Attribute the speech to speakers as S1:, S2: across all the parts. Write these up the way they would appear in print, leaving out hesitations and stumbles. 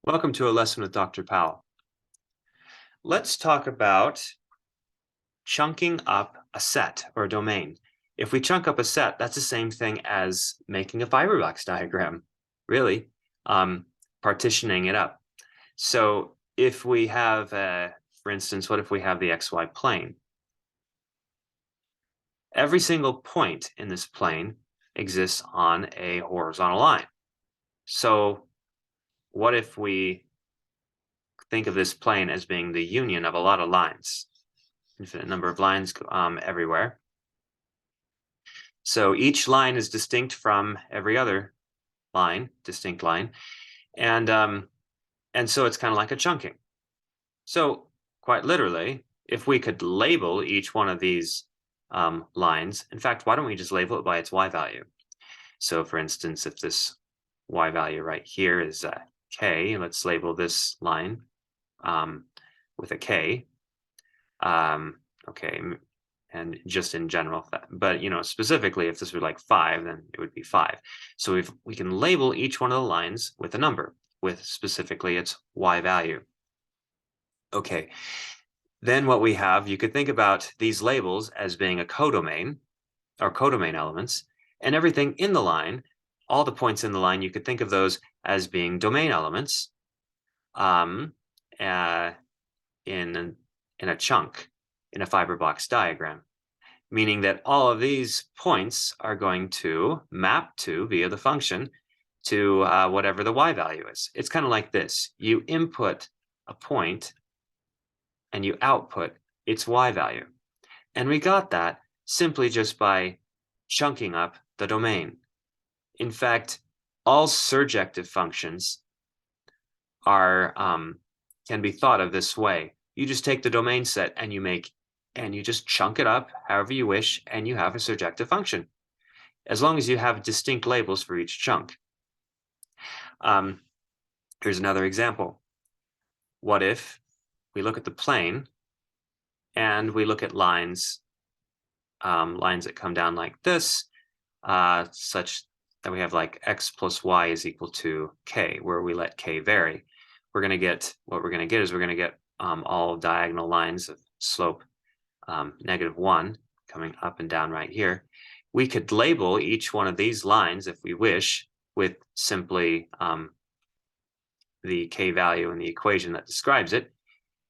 S1: Welcome to a lesson with Dr. Powell. Let's talk about chunking up a set or a domain. If we chunk up a set, that's the same thing as making a fiberbox diagram, really, partitioning it up. So if we have, for instance, what if we have the XY plane? Every single point in this plane exists on a horizontal line. So what if we think of this plane as being the union of a lot of lines? Infinite number of lines everywhere. So each line is distinct from every other line, distinct line, and so it's kind of like a chunking. So quite literally, if we could label each one of these lines, in fact, why don't we just label it by its y value? So for instance, if this y value right here is k, let's label this line with a k. Okay, and just in general, but specifically, if this were like 5, then it would be 5. So if we can label each one of the lines with a number, with specifically its y value. Okay, then what we have, you could think about these labels as being a codomain, or codomain elements, and everything in the line, all the points in the line, you could think of those as being domain elements in a chunk, in a fiberbox diagram, meaning that all of these points are going to map to, via the function, to whatever the y value is. It's kind of like this. You input a point and you output its y value. And we got that simply just by chunking up the domain. In fact, all surjective functions can be thought of this way. You just take the domain set and you just chunk it up however you wish, and you have a surjective function, as long as you have distinct labels for each chunk. Here's another example. What if we look at the plane and we look at lines that come down like this, such that we have like x plus y is equal to k, where we let k vary. What we're going to get all diagonal lines of slope -1 coming up and down right here. We could label each one of these lines, if we wish, with simply the k value in the equation that describes it.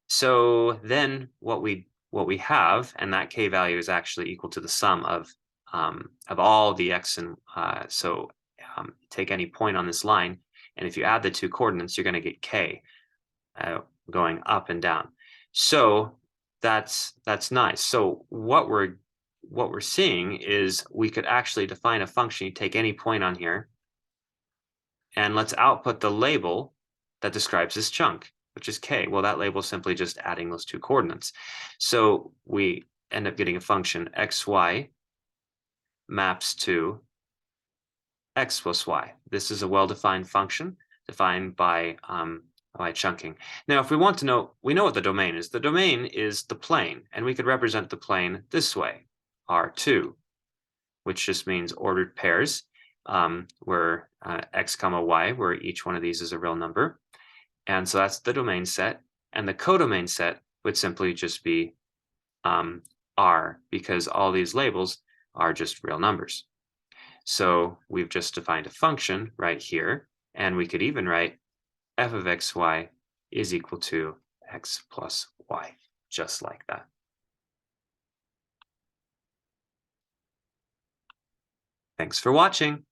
S1: So then what we have, and that k value is actually equal to the sum of all the x, and take any point on this line, and if you add the two coordinates, you're going to get k going up and down. So that's nice. So what we're seeing is we could actually define a function. You take any point on here, and let's output the label that describes this chunk, which is k. Well, that label is simply just adding those two coordinates. So we end up getting a function xy maps to x plus y. This is a well-defined function defined by chunking. Now, if we want to know, we know what the domain is. The domain is the plane, and we could represent the plane this way, R2, which just means ordered pairs, where x comma y, where each one of these is a real number. And so that's the domain set, and the codomain set would simply just be R, because all these labels are just real numbers. So we've just defined a function right here, and we could even write f of xy is equal to x plus y, just like that. Thanks for watching.